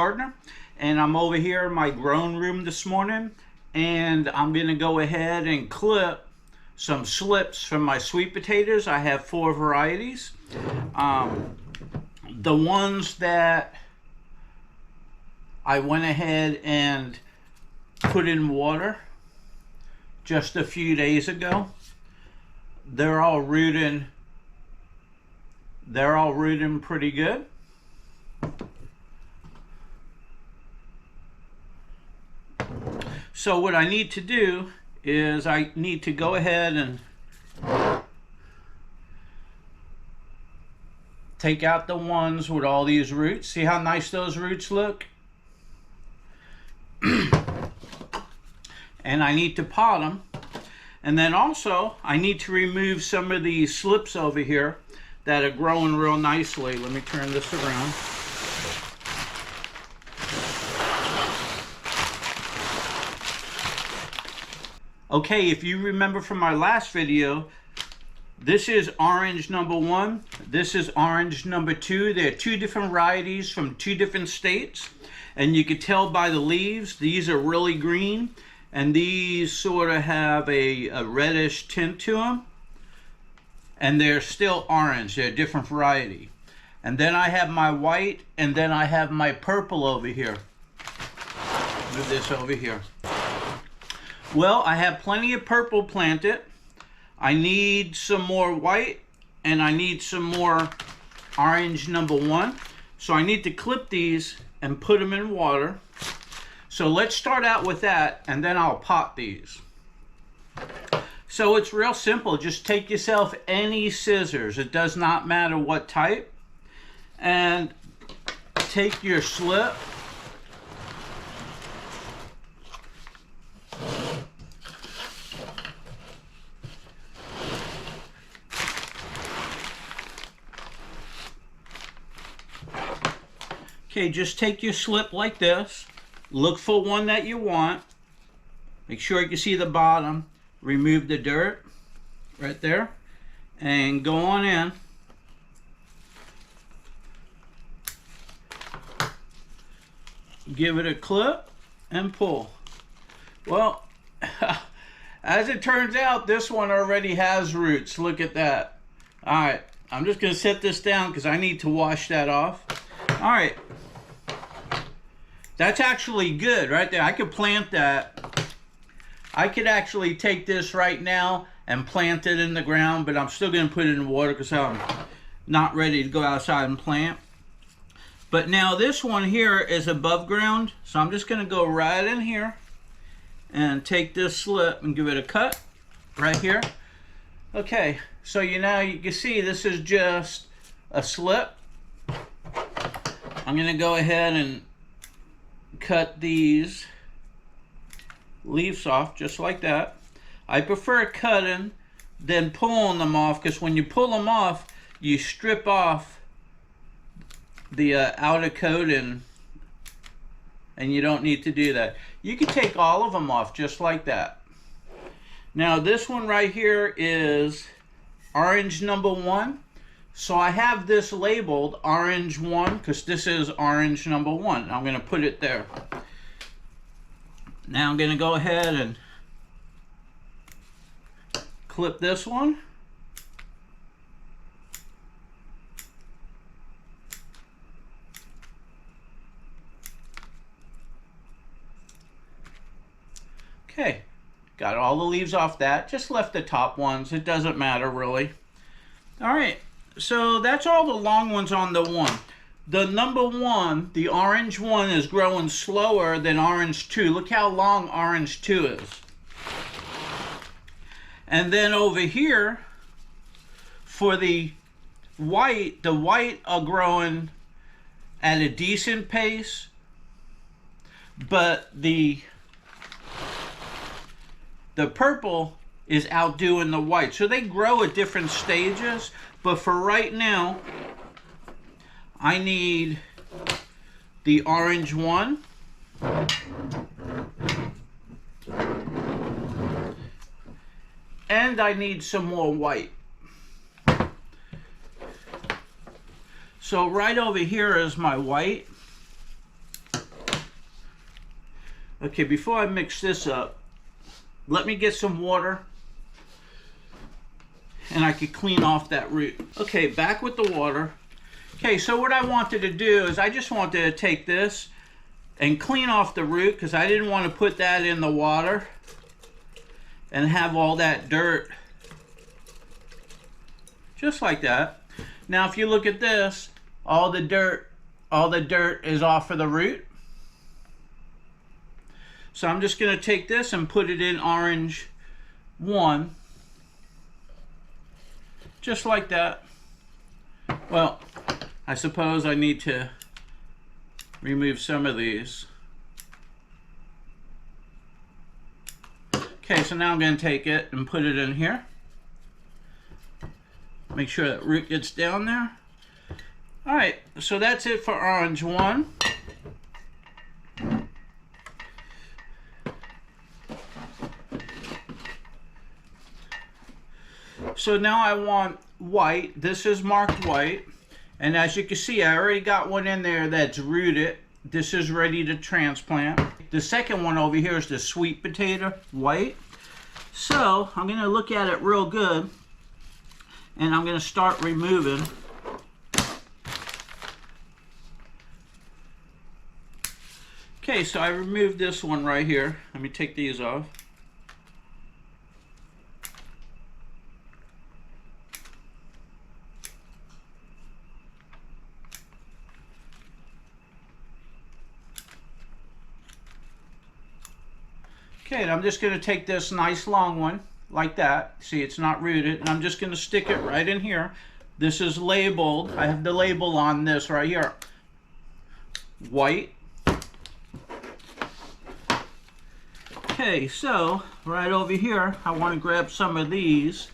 gardener, and I'm over here in my grown room this morning, and I'm going to go ahead and clip some slips from my sweet potatoes. I have 4 varieties. The ones that I went ahead and put in water just a few days ago, they're all rooting pretty good. So what I need to do is I need to go ahead and take out the ones with all these roots. See how nice those roots look? And I need to pot them. And then also I need to remove some of these slips over here that are growing real nicely. Let me turn this around. Okay, if you remember from my last video, this is orange number 1. This is orange number 2. They're 2 different varieties from 2 different states. And you can tell by the leaves, these are really green. And these sort of have a reddish tint to them. And they're still orange. They're a different variety. And then I have my white, and then I have my purple over here. Move this over here. Well, I have plenty of purple planted. I need some more white, and I need some more orange number 1. So I need to clip these and put them in water. So let's start out with that, and then I'll pot these. So it's real simple. Just take yourself any scissors. It does not matter what type. And take your slip. Okay, just take your slip like this. Look for one that you want. Make sure you can see the bottom. Remove the dirt right there. And go on in. Give it a clip and pull. Well, as it turns out, this one already has roots. Look at that. Alright, I'm just going to set this down because I need to wash that off. Alright. That's actually good right there. I could plant that. I could actually take this right now and plant it in the ground, but I'm still going to put it in water because I'm not ready to go outside and plant. But now this one here is above ground, so I'm just going to go right in here and take this slip and give it a cut right here. Okay, so you can see this is just a slip. I'm going to go ahead and cut these leaves off just like that. I prefer cutting than pulling them off, because when you pull them off, you strip off the outer coating, and you don't need to do that. You can take all of them off just like that. Now this one right here is orange number 1. So I have this labeled orange 1 because this is orange number 1. I'm going to put it there. Now I'm going to go ahead and clip this one. Okay, got all the leaves off that. Just left the top ones. It doesn't matter really. All right. So that's all the long ones on the 1. The number 1, the orange 1, is growing slower than orange 2. Look how long orange 2 is. And then over here, for the white are growing at a decent pace, but the purple is outdoing the white. So they grow at different stages. But for right now, I need the orange 1. And I need some more white. So right over here is my white. Okay, before I mix this up, let me get some water and I could clean off that root. Okay, back with the water. Okay, so what I wanted to do is I just wanted to take this and clean off the root because I didn't want to put that in the water and have all that dirt. Just like that. Now if you look at this, all the dirt is off of the root. So I'm just going to take this and put it in orange 1. Just like that. Well, I suppose I need to remove some of these. Okay, so now I'm going to take it and put it in here. Make sure that root gets down there. Alright, so that's it for orange 1. So now I want white. This is marked white. And as you can see, I already got one in there that's rooted. This is ready to transplant. The second one over here is the sweet potato, white. So I'm going to look at it real good. And I'm going to start removing. Okay, so I removed this one right here. Let me take these off. Okay, and I'm just going to take this nice long one, like that. See, it's not rooted, and I'm just going to stick it right in here. This is labeled. I have the label on this right here. White. Okay, so right over here, I want to grab some of these.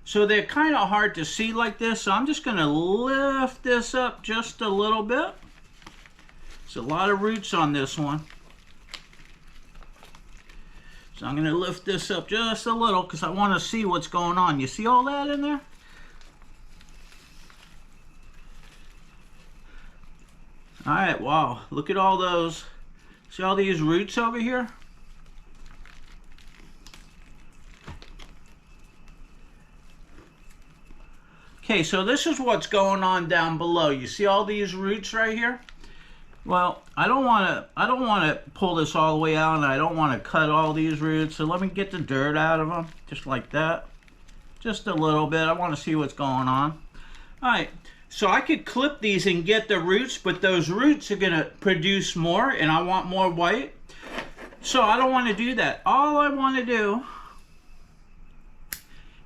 So they're kind of hard to see like this, so I'm just going to lift this up just a little bit. There's a lot of roots on this one. So I'm going to lift this up just a little because I want to see what's going on. You see all that in there? Alright, wow. Look at all those. See all these roots over here? Okay, so this is what's going on down below. You see all these roots right here? Well, I don't want to pull this all the way out, and I don't want to cut all these roots. So let me get the dirt out of them, just like that. Just a little bit. I want to see what's going on. All right, so I could clip these and get the roots, but those roots are going to produce more, and I want more white. So I don't want to do that. All I want to do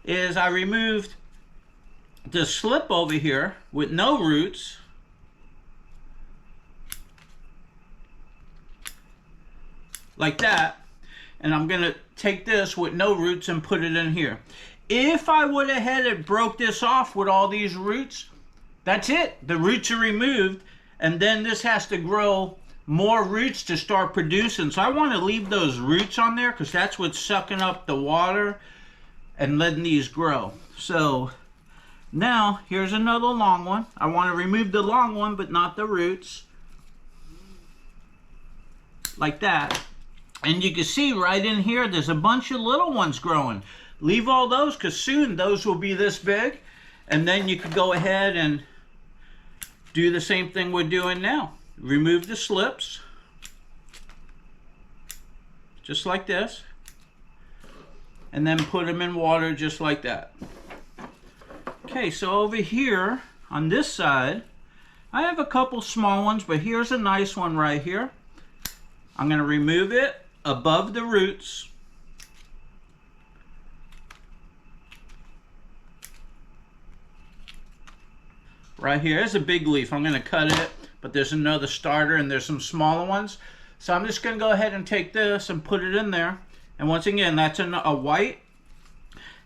is I removed the slip over here with no roots. Like that, and I'm gonna take this with no roots and put it in here. If I would have had it broke this off with all these roots, that's it. The roots are removed, and then this has to grow more roots to start producing. So I want to leave those roots on there because that's what's sucking up the water and letting these grow. So now here's another long one. I want to remove the long one but not the roots, like that. And you can see right in here, there's a bunch of little ones growing. Leave all those because soon those will be this big. And then you could go ahead and do the same thing we're doing now. Remove the slips. Just like this. And then put them in water just like that. Okay, so over here on this side, I have a couple small ones, but here's a nice one right here. I'm going to remove it above the roots. Right here is a big leaf. I'm going to cut it, but there's another starter and there's some smaller ones. So I'm just going to go ahead and take this and put it in there. And once again, that's a white.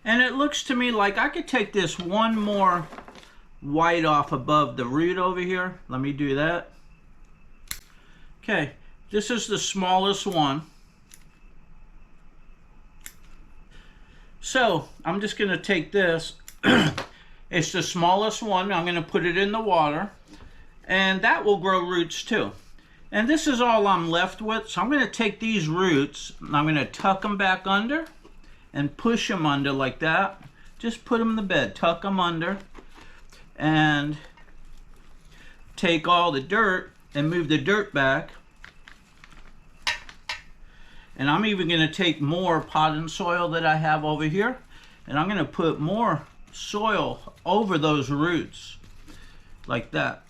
And it looks to me like I could take this one more white off above the root over here. Let me do that. Okay, this is the smallest one. So I'm just going to take this. It's the smallest one. I'm going to put it in the water, and that will grow roots too. And this is all I'm left with. So I'm going to take these roots and I'm going to tuck them back under and push them under like that. Just put them in the bed, tuck them under, and take all the dirt and move the dirt back. And I'm even going to take more potting soil that I have over here, and I'm going to put more soil over those roots like that.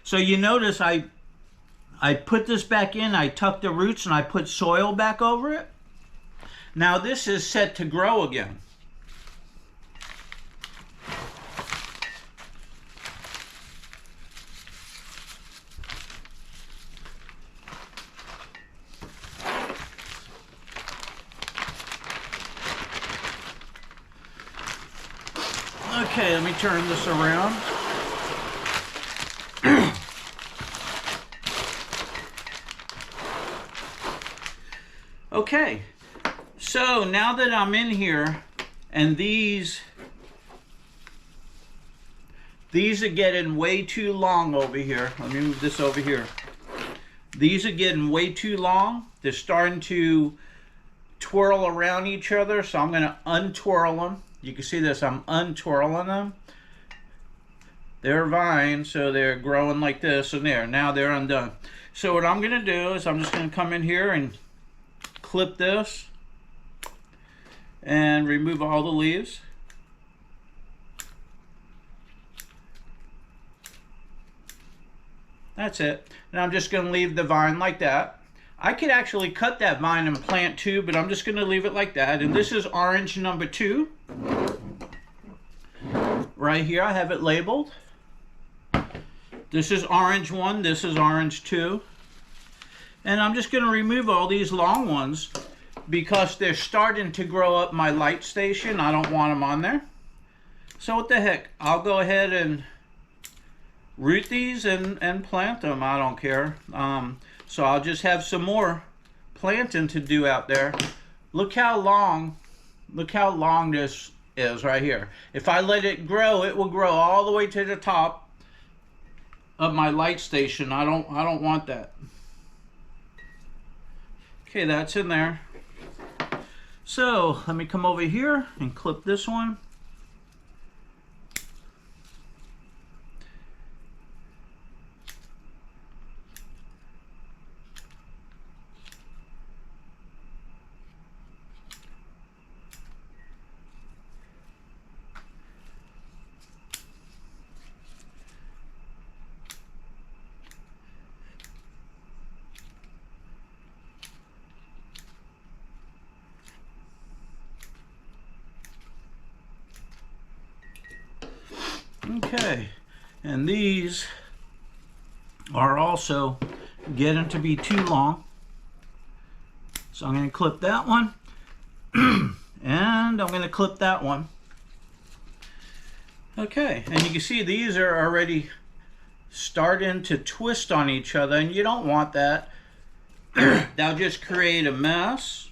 So you notice I put this back in, I tucked the roots, and I put soil back over it. Now this is set to grow again. Okay, let me turn this around. Okay, so now that I'm in here and these are getting way too long over here. Let me move this over here. These are getting way too long. They're starting to twirl around each other, so I'm going to untwirl them. You can see this, I'm untwirling them. They're vines, so they're growing like this, and there, now they're undone. So what I'm going to do is I'm just going to come in here and clip this and remove all the leaves. That's it. And I'm just going to leave the vine like that. I could actually cut that vine and plant too, but I'm just going to leave it like that. And this is orange number 2. Right here I have it labeled. This is orange 1, this is orange 2. And I'm just going to remove all these long ones because they're starting to grow up my light station. I don't want them on there. So what the heck, I'll go ahead and root these and plant them. I don't care. So I'll just have some more planting to do out there. Look how long this is right here. If I let it grow, it will grow all the way to the top of my light station. I don't want that. Okay, that's in there. So let me come over here and clip this one. Okay, and these are also getting to be too long. So I'm going to clip that one, and I'm going to clip that one. Okay, and you can see these are already starting to twist on each other, and you don't want that. That'll just create a mess.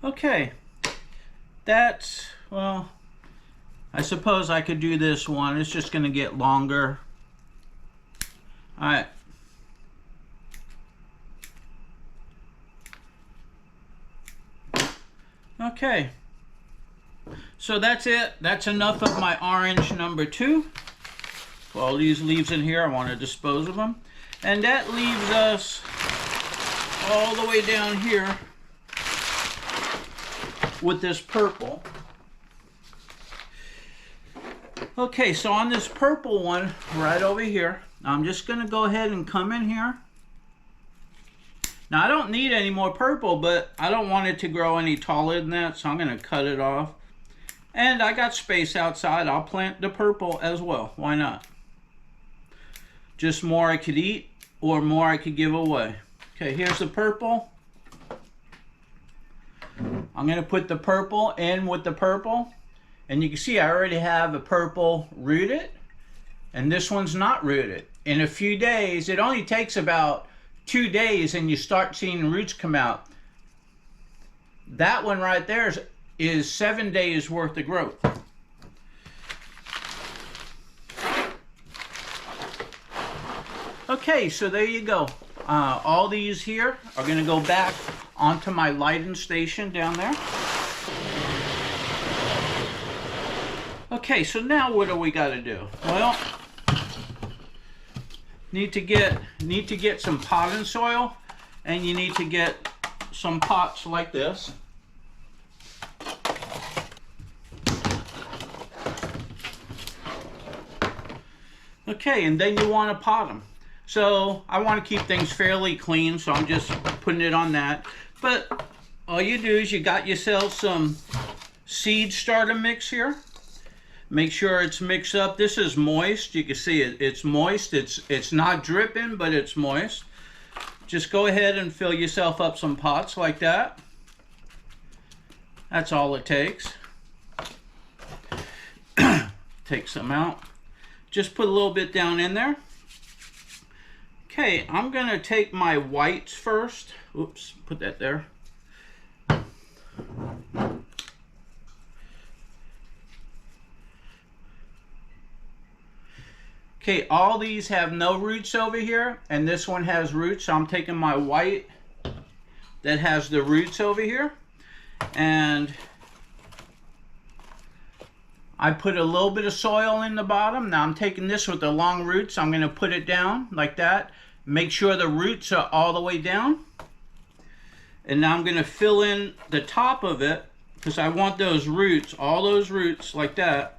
Okay, that's, well, I suppose I could do this one. It's just going to get longer. All right. Okay. So that's it. That's enough of my orange number 2. All these leaves in here, I want to dispose of them. And that leaves us all the way down here with this purple. Okay, so on this purple one right over here, I'm just going to go ahead and come in here. Now I don't need any more purple, but I don't want it to grow any taller than that, so I'm going to cut it off. And I got space outside. I'll plant the purple as well. Why not? Just more I could eat or more I could give away. Okay, here's the purple. I'm going to put the purple in with the purple. And you can see I already have a purple rooted. And this one's not rooted. In a few days, it only takes about 2 days and you start seeing roots come out. That one right there is 7 days worth of growth. Okay, so there you go. All these here are going to go back onto my lighting station down there. Okay, so now what do we got to do? Well, need to get some potting soil, and you need to get some pots like this. Okay, and then you want to pot them. So I want to keep things fairly clean, so I'm just putting it on that. But all you do is you got yourself some seed starter mix here. Make sure it's mixed up. This is moist. You can see it's moist. It's not dripping, but it's moist. Just go ahead and fill yourself up some pots like that. That's all it takes. Take some out. Just put a little bit down in there. Okay, I'm gonna take my whites first. Oops, put that there. Okay, all these have no roots over here, and this one has roots, so I'm taking my white that has the roots over here, and I put a little bit of soil in the bottom. Now I'm taking this with the long roots, I'm going to put it down like that. Make sure the roots are all the way down. And now I'm going to fill in the top of it, because I want those roots, all those roots like that.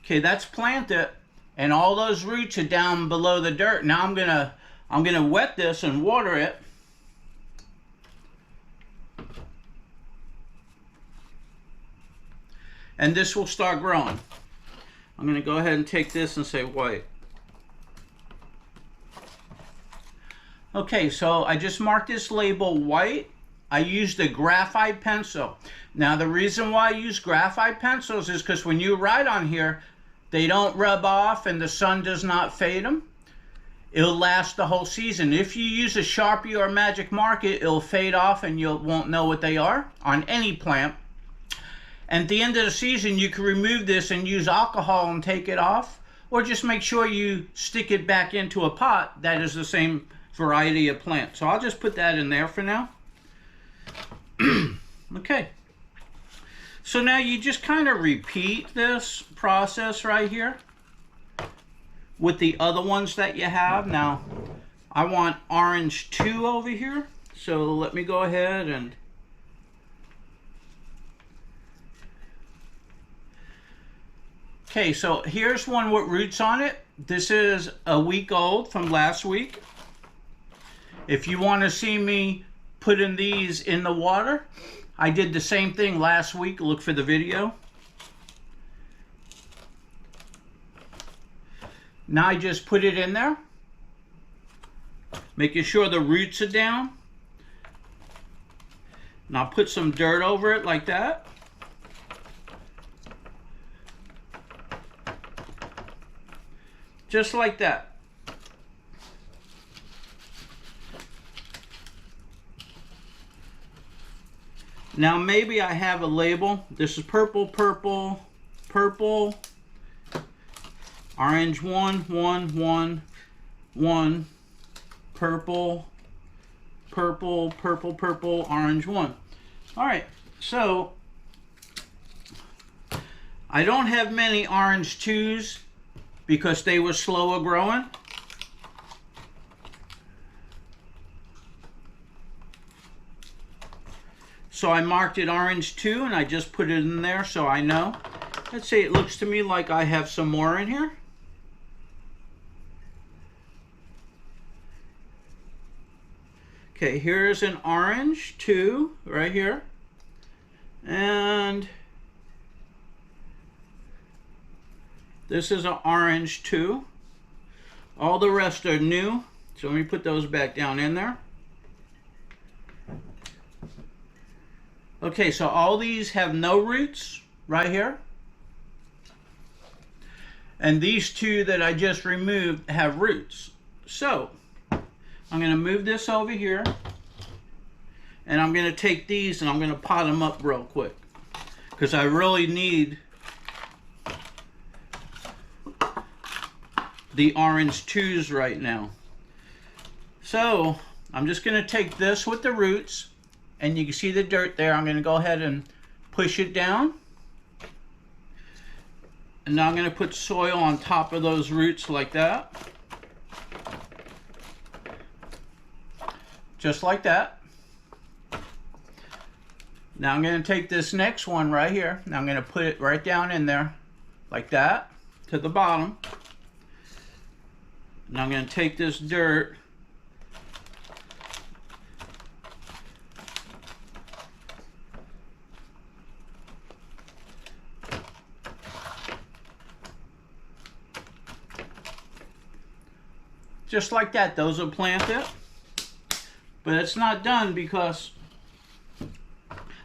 Okay, that's planted, and all those roots are down below the dirt. Now I'm gonna wet this and water it. And this will start growing. I'm gonna go ahead and take this and say white. Okay, so I just marked this label white. I used a graphite pencil. Now the reason why I use graphite pencils is because when you write on here, they don't rub off and the sun does not fade them. It'll last the whole season. If you use a Sharpie or a magic marker, it'll fade off and you won't know what they are on any plant. And at the end of the season, you can remove this and use alcohol and take it off, or just make sure you stick it back into a pot that is the same variety of plant. So I'll just put that in there for now. Okay. So now you just kind of repeat this process right here with the other ones that you have. Now, I want orange 2 over here. So let me go ahead and okay, so here's one with roots on it. This is a week old from last week. If you want to see me putting these in the water, I did the same thing last week. Look for the video. Now I just put it in there, making sure the roots are down. And I'll put some dirt over it like that. Just like that. Now maybe I have a label. This is purple, purple, purple, orange 1, 1, 1, 1, purple, purple, purple, purple, orange 1. All right, so I don't have many orange 2s because they were slower growing. So I marked it orange 2 and I just put it in there so I know. Let's see, it looks to me like I have some more in here. Okay, here's an orange 2 right here. And this is an orange 2. All the rest are new. So let me put those back down in there. Okay, so all these have no roots right here. And these 2 that I just removed have roots. So I'm going to move this over here. And I'm going to take these and I'm going to pot them up real quick. Because I really need the orange 2s right now. So I'm just going to take this with the roots. And you can see the dirt there. I'm going to go ahead and push it down. And now I'm going to put soil on top of those roots like that. Just like that. Now I'm going to take this next one right here. Now I'm going to put it right down in there like that to the bottom. Now I'm going to take this dirt just like that. Those are planted. But it's not done because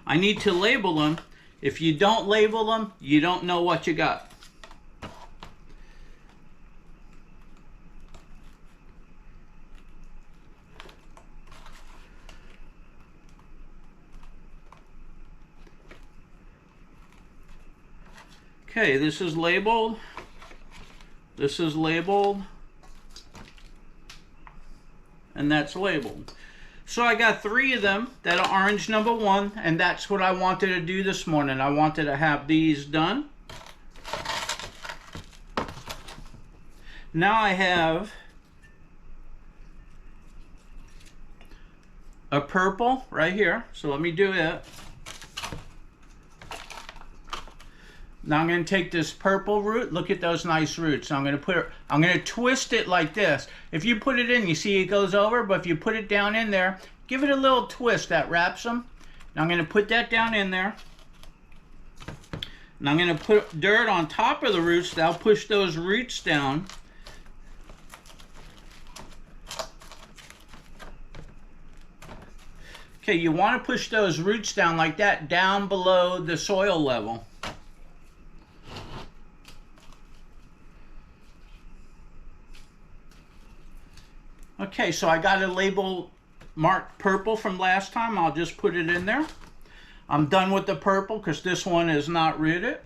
I need to label them. If you don't label them, you don't know what you got. Okay, this is labeled. This is labeled. And that's labeled. So I got 3 of them that are orange number 1, and that's what I wanted to do this morning. I wanted to have these done. Now I have a purple right here, so let me do it. Now I'm going to take this purple root. Look at those nice roots. I'm going to twist it like this. If you put it in, you see it goes over, but if you put it down in there, give it a little twist that wraps them. Now I'm going to put that down in there. And I'm going to put dirt on top of the roots. That'll push those roots down. Okay, you want to push those roots down like that, down below the soil level. Okay, so I got a label marked purple from last time. I'll just put it in there. I'm done with the purple because this one is not rooted.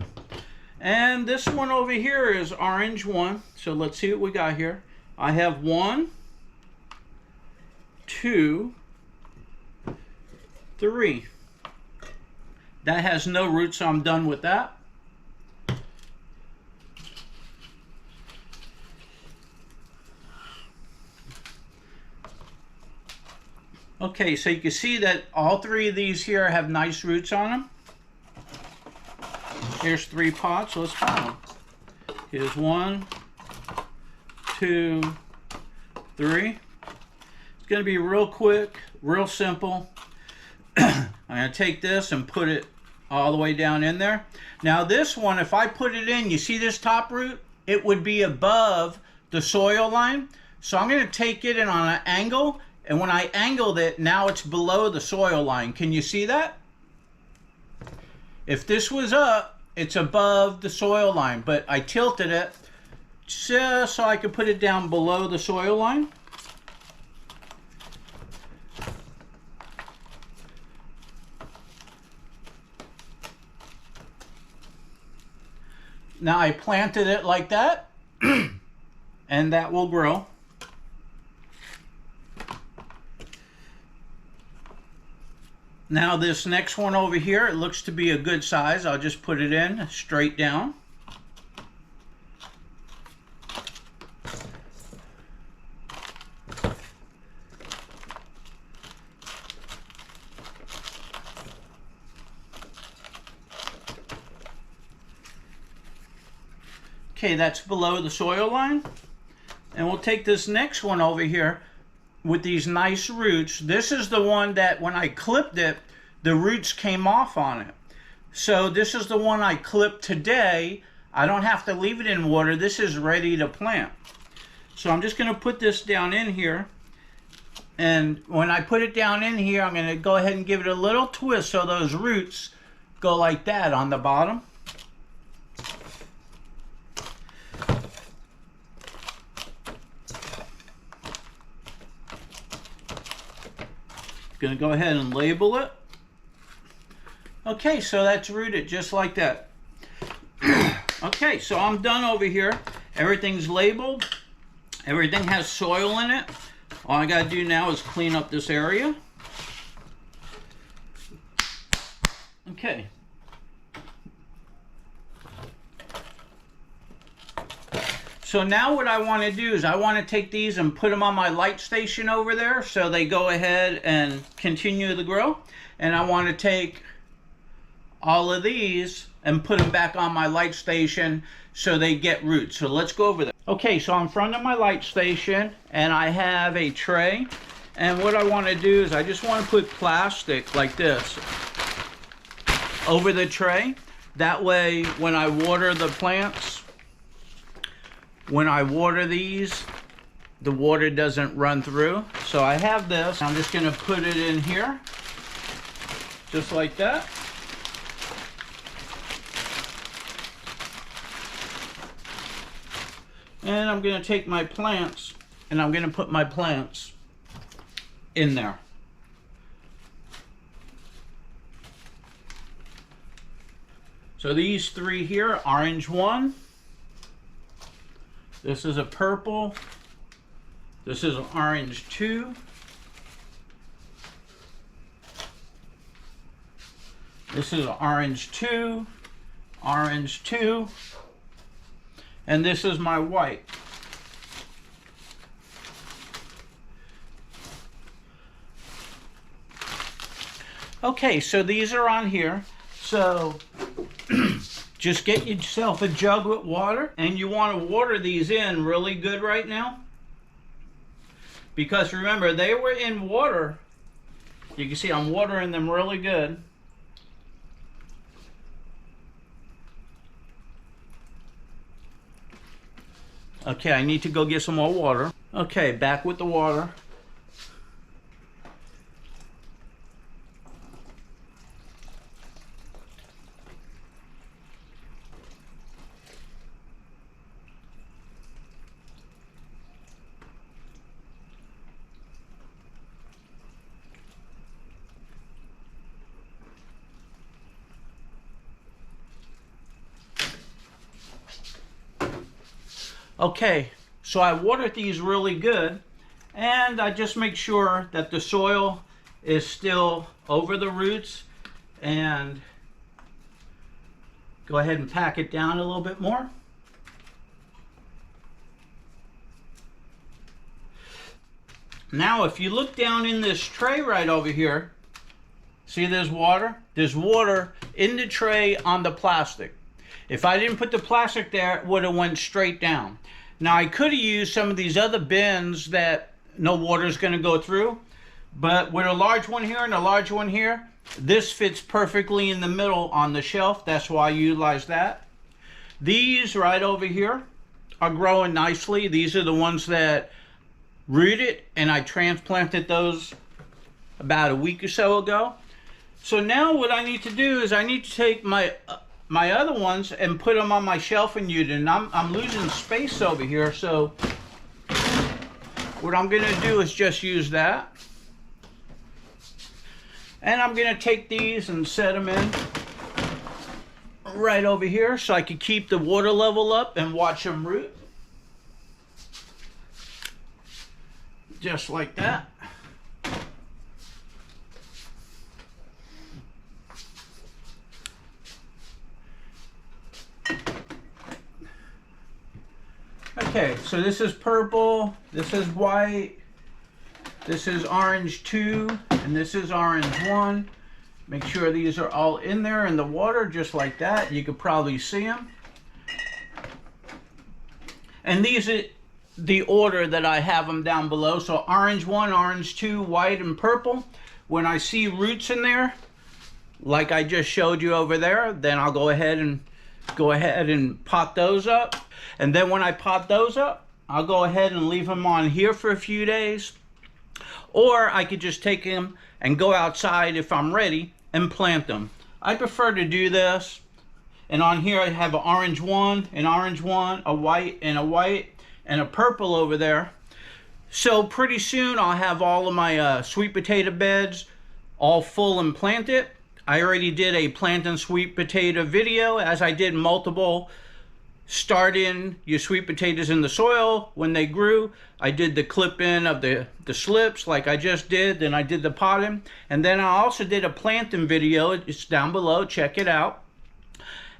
And this one over here is orange 1. So let's see what we got here. I have 1, 2, 3. That has no roots, so I'm done with that. Okay, so you can see that all 3 of these here have nice roots on them. Here's 3 pots, let's pot them. Here's 1, 2, 3. It's going to be real quick, real simple. I'm going to take this and put it all the way down in there. Now this one, if I put it in, you see this top root? It would be above the soil line. So I'm going to take it in on an angle. And when I angled it, now it's below the soil line. Can you see that? If this was up, it's above the soil line. But I tilted it just so I could put it down below the soil line. Now I planted it like that. And that will grow. Now this next one over here, it looks to be a good size. I'll just put it in straight down. Okay, that's below the soil line. And we'll take this next one over here with these nice roots. This is the one that when I clipped it, the roots came off on it. So this is the one I clipped today. I don't have to leave it in water. This is ready to plant. So I'm just going to put this down in here. And when I put it down in here, I'm going to go ahead and give it a little twist so those roots go like that on the bottom. Going to go ahead and label it. Okay, so that's rooted just like that. Okay, so I'm done over here. Everything's labeled. Everything has soil in it. All I got to do now is clean up this area. Okay. So now what I want to do is I want to take these and put them on my light station over there so they go ahead and continue to grow. And I want to take all of these and put them back on my light station so they get roots. So let's go over that. Okay, so I'm in front of my light station and I have a tray. And what I want to do is I just want to put plastic like this over the tray. That way when I water the plants, when I water these, the water doesn't run through. So I have this. I'm just going to put it in here, just like that. And I'm going to take my plants and I'm going to put my plants in there. So these three here, orange one. This is a purple. This is an orange 2. This is an orange 2, orange 2, and this is my white. Okay, so these are on here. So just get yourself a jug with water, and you want to water these in really good right now. Because remember, they were in water. You can see I'm watering them really good. Okay, I need to go get some more water. Okay, back with the water. Okay, so I watered these really good, and I just make sure that the soil is still over the roots, and go ahead and pack it down a little bit more. Now if you look down in this tray right over here, see there's water? There's water in the tray on the plastic. If I didn't put the plastic there, it would have went straight down. Now I could have used some of these other bins that no water is going to go through, but with a large one here and a large one here, this fits perfectly in the middle on the shelf. That's why I utilize that. These right over here are growing nicely. These are the ones that rooted, and I transplanted those about a week or so ago. So now what I need to do is I need to take my other ones and put them on my shelving unit, and I'm losing space over here, so what I'm going to do is just use that. And I'm going to take these and set them in right over here so I can keep the water level up and watch them root. Just like that. Okay, so this is purple, this is white, this is orange 2, and this is orange 1. Make sure these are all in there in the water, just like that. You could probably see them. And these are the order that I have them down below. So orange 1, orange 2, white, and purple. When I see roots in there, like I just showed you over there, then I'll go ahead and pot those up. And then when I pot those up, I'll go ahead and leave them on here for a few days. Or I could just take them and go outside if I'm ready and plant them. I prefer to do this. And on here I have an orange 1, an orange 1, a white, and a purple over there. So pretty soon I'll have all of my sweet potato beds all full and planted. I already did a planting sweet potato video, as I did multiple. Start in your sweet potatoes in the soil when they grew. I did the clip in of the slips like I just did. Then I did the potting. And then I also did a planting video. It's down below. Check it out.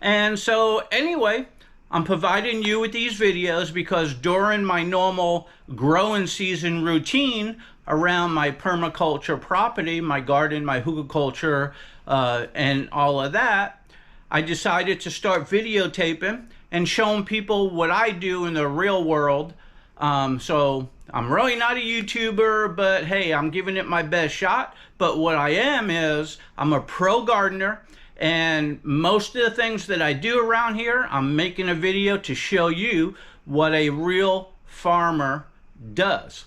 And so anyway, I'm providing you with these videos because during my normal growing season routine around my permaculture property, my garden, my hugelculture, and all of that, I decided to start videotaping and showing people what I do in the real world. So I'm really not a YouTuber, but hey, I'm giving it my best shot. But what I am is I'm a pro gardener, and most of the things that I do around here, I'm making a video to show you what a real farmer does.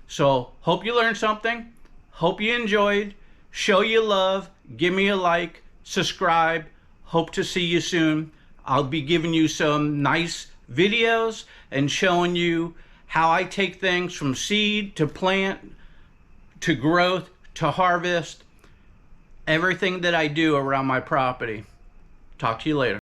So hope you learned something. Hope you enjoyed. Show your love. Give me a like. Subscribe. Hope to see you soon. I'll be giving you some nice videos and showing you how I take things from seed to plant to growth to harvest. Everything that I do around my property. Talk to you later.